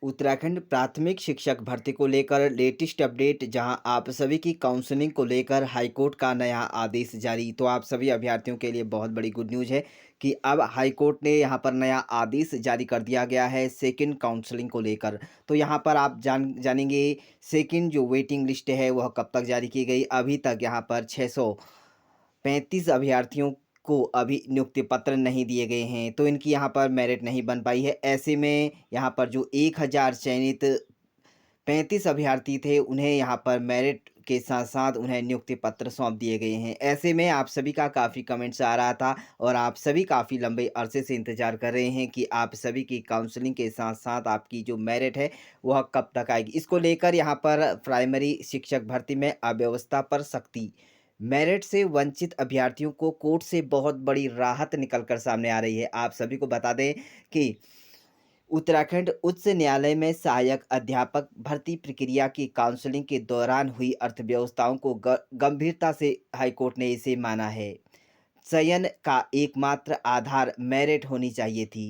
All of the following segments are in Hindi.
उत्तराखंड प्राथमिक शिक्षक भर्ती को लेकर लेटेस्ट अपडेट, जहां आप सभी की काउंसलिंग को लेकर हाईकोर्ट का नया आदेश जारी। तो आप सभी अभ्यर्थियों के लिए बहुत बड़ी गुड न्यूज़ है कि अब हाईकोर्ट ने यहां पर नया आदेश जारी कर दिया गया है सेकंड काउंसलिंग को लेकर। तो यहां पर आप जानेंगे सेकंड जो वेटिंग लिस्ट है वह कब तक जारी की गई। अभी तक यहां पर 635 अभ्यर्थियों को अभी नियुक्ति पत्र नहीं दिए गए हैं, तो इनकी यहाँ पर मेरिट नहीं बन पाई है। ऐसे में यहाँ पर जो 1000 चयनित 35 अभ्यर्थी थे, उन्हें यहाँ पर मेरिट के साथ-साथ उन्हें नियुक्ति पत्र सौंप दिए गए हैं। ऐसे में आप सभी का काफ़ी कमेंट्स आ रहा था और आप सभी काफ़ी लंबे अरसे से इंतज़ार कर रहे हैं कि आप सभी की काउंसलिंग के साथ-साथ आपकी जो मेरिट है, वह कब तक आएगी। इसको लेकर यहाँ पर प्राइमरी शिक्षक भर्ती में अव्यवस्था पर सख्ती। मेरिट से वंचित अभ्यर्थियों को कोर्ट से बहुत बड़ी राहत निकल कर सामने आ रही है। आप सभी को बता दें कि उत्तराखंड उच्च न्यायालय में सहायक अध्यापक भर्ती प्रक्रिया की काउंसलिंग के दौरान हुई अर्थव्यवस्थाओं को गंभीरता से हाईकोर्ट ने इसे माना है। चयन का एकमात्र आधार मेरिट होनी चाहिए थी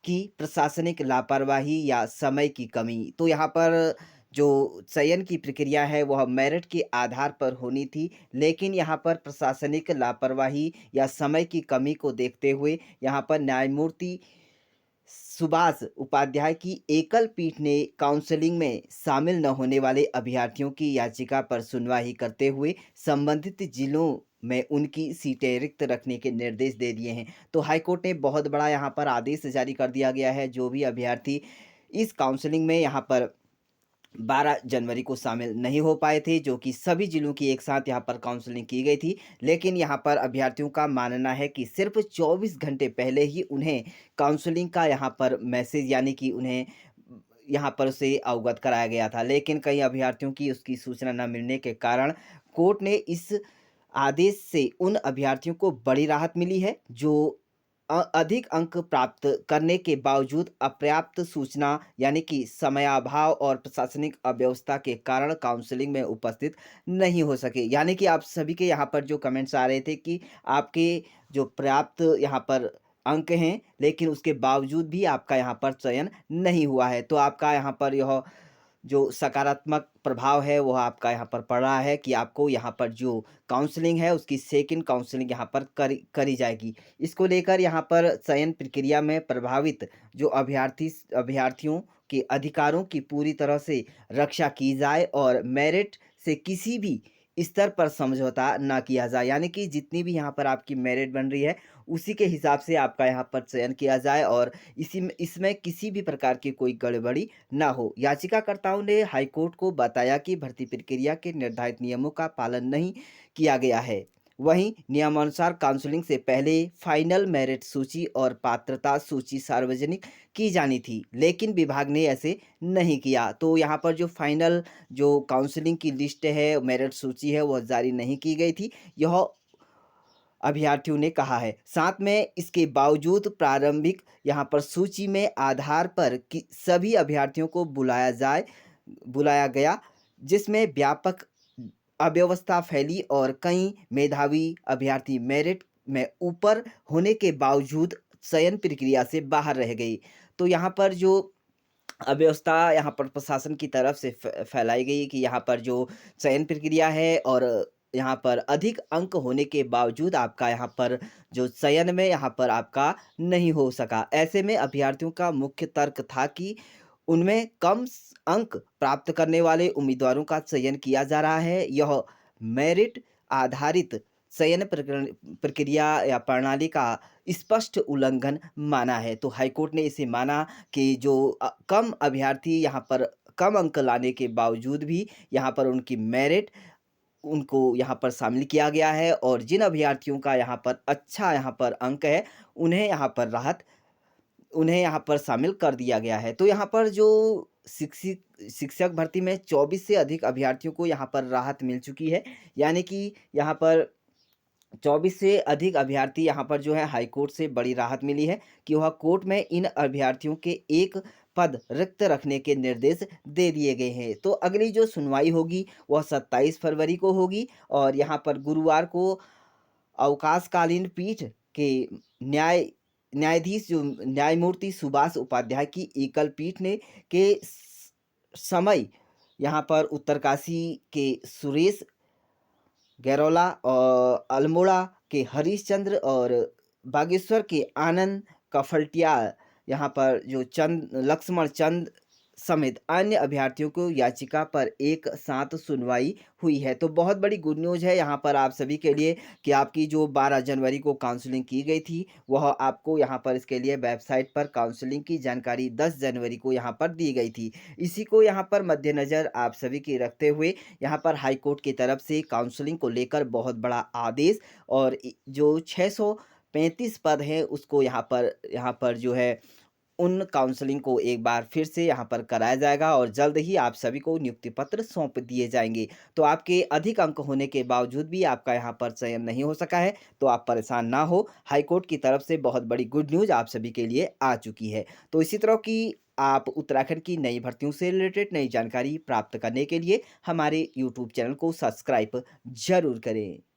कि प्रशासनिक लापरवाही या समय की कमी। तो यहाँ पर जो चयन की प्रक्रिया है वह मेरिट के आधार पर होनी थी, लेकिन यहाँ पर प्रशासनिक लापरवाही या समय की कमी को देखते हुए यहाँ पर न्यायमूर्ति सुभाष उपाध्याय की एकल पीठ ने काउंसलिंग में शामिल न होने वाले अभ्यर्थियों की याचिका पर सुनवाई करते हुए संबंधित जिलों में उनकी सीटें रिक्त रखने के निर्देश दे दिए हैं। तो हाईकोर्ट ने बहुत बड़ा यहाँ पर आदेश जारी कर दिया गया है। जो भी अभ्यर्थी इस काउंसलिंग में यहाँ पर 12 जनवरी को शामिल नहीं हो पाए थे, जो कि सभी जिलों की एक साथ यहाँ पर काउंसलिंग की गई थी। लेकिन यहाँ पर अभ्यर्थियों का मानना है कि सिर्फ 24 घंटे पहले ही उन्हें काउंसलिंग का यहाँ पर मैसेज, यानी कि उन्हें यहाँ पर से अवगत कराया गया था। लेकिन कई अभ्यर्थियों की उसकी सूचना न मिलने के कारण कोर्ट ने इस आदेश से उन अभ्यर्थियों को बड़ी राहत मिली है जो अधिक अंक प्राप्त करने के बावजूद अपर्याप्त सूचना, यानी कि समयाभाव और प्रशासनिक अव्यवस्था के कारण काउंसलिंग में उपस्थित नहीं हो सके। यानी कि आप सभी के यहाँ पर जो कमेंट्स आ रहे थे कि आपके जो पर्याप्त यहाँ पर अंक हैं, लेकिन उसके बावजूद भी आपका यहाँ पर चयन नहीं हुआ है। तो आपका यहाँ पर यह जो सकारात्मक प्रभाव है वह आपका यहाँ पर पड़ रहा है कि आपको यहाँ पर जो काउंसलिंग है उसकी सेकंड काउंसलिंग यहाँ पर करी जाएगी। इसको लेकर यहाँ पर चयन प्रक्रिया में प्रभावित जो अभ्यर्थियों के अधिकारों की पूरी तरह से रक्षा की जाए और मेरिट से किसी भी स्तर पर समझौता ना किया जाए। यानी कि जितनी भी यहाँ पर आपकी मेरिट बन रही है उसी के हिसाब से आपका यहाँ पर चयन किया जाए और इसी में इसमें किसी भी प्रकार की कोई गड़बड़ी ना हो। याचिकाकर्ताओं ने हाईकोर्ट को बताया कि भर्ती प्रक्रिया के निर्धारित नियमों का पालन नहीं किया गया है। वहीं नियमानुसार काउंसलिंग से पहले फाइनल मेरिट सूची और पात्रता सूची सार्वजनिक की जानी थी, लेकिन विभाग ने ऐसे नहीं किया। तो यहाँ पर जो फाइनल जो काउंसलिंग की लिस्ट है, मेरिट सूची है, वह जारी नहीं की गई थी, यह अभ्यर्थियों ने कहा है। साथ में इसके बावजूद प्रारंभिक यहाँ पर सूची में आधार पर कि सभी अभ्यर्थियों को बुलाया गया, जिसमें व्यापक अव्यवस्था फैली और कई मेधावी अभ्यर्थी मेरिट में ऊपर होने के बावजूद चयन प्रक्रिया से बाहर रह गई। तो यहाँ पर जो अव्यवस्था यहाँ पर प्रशासन की तरफ से फैलाई गई कि यहाँ पर जो चयन प्रक्रिया है और यहाँ पर अधिक अंक होने के बावजूद आपका यहाँ पर जो चयन में यहाँ पर आपका नहीं हो सका। ऐसे में अभ्यर्थियों का मुख्य तर्क था कि उनमें कम अंक प्राप्त करने वाले उम्मीदवारों का चयन किया जा रहा है। यह मेरिट आधारित चयन प्रक्रिया या प्रणाली का स्पष्ट उल्लंघन माना है। तो हाईकोर्ट ने इसे माना कि जो कम अभ्यर्थी यहाँ पर कम अंक लाने के बावजूद भी यहाँ पर उनकी मेरिट उनको यहाँ पर शामिल किया गया है और जिन अभ्यर्थियों का यहाँ पर अच्छा यहाँ पर अंक है, उन्हें यहाँ पर शामिल कर दिया गया है। तो यहाँ पर जो शिक्षक भर्ती में 24 से अधिक अभ्यर्थियों को यहाँ पर राहत मिल चुकी है। यानी कि यहाँ पर 24 से अधिक अभ्यर्थी यहाँ पर जो है हाईकोर्ट से बड़ी राहत मिली है कि वह कोर्ट में इन अभ्यर्थियों के एक पद रिक्त रखने के निर्देश दे दिए गए हैं। तो अगली जो सुनवाई होगी वह 27 फरवरी को होगी और यहाँ पर गुरुवार को अवकाशकालीन पीठ के न्यायाधीश जो न्यायमूर्ति सुभाष उपाध्याय की एकल पीठ ने के समय यहाँ पर उत्तरकाशी के सुरेश गैरोला और अल्मोड़ा के हरीश चंद्र और बागेश्वर के आनंद कफलटिया यहाँ पर जो लक्ष्मण चंद समेत अन्य अभ्यर्थियों को याचिका पर एक साथ सुनवाई हुई है। तो बहुत बड़ी गुड न्यूज़ है यहाँ पर आप सभी के लिए कि आपकी जो 12 जनवरी को काउंसलिंग की गई थी वह आपको यहाँ पर इसके लिए वेबसाइट पर काउंसलिंग की जानकारी 10 जनवरी को यहाँ पर दी गई थी। इसी को यहाँ पर मद्देनज़र आप सभी की रखते हुए यहाँ पर हाई कोर्ट की तरफ से काउंसलिंग को लेकर बहुत बड़ा आदेश और जो 635 पद हैं उसको यहाँ पर जो है उन काउंसलिंग को एक बार फिर से यहाँ पर कराया जाएगा और जल्द ही आप सभी को नियुक्ति पत्र सौंप दिए जाएंगे। तो आपके अधिक अंक होने के बावजूद भी आपका यहाँ पर चयन नहीं हो सका है तो आप परेशान ना हो, हाईकोर्ट की तरफ से बहुत बड़ी गुड न्यूज़ आप सभी के लिए आ चुकी है। तो इसी तरह की आप उत्तराखंड की नई भर्तियों से रिलेटेड नई जानकारी प्राप्त करने के लिए हमारे यूट्यूब चैनल को सब्सक्राइब जरूर करें।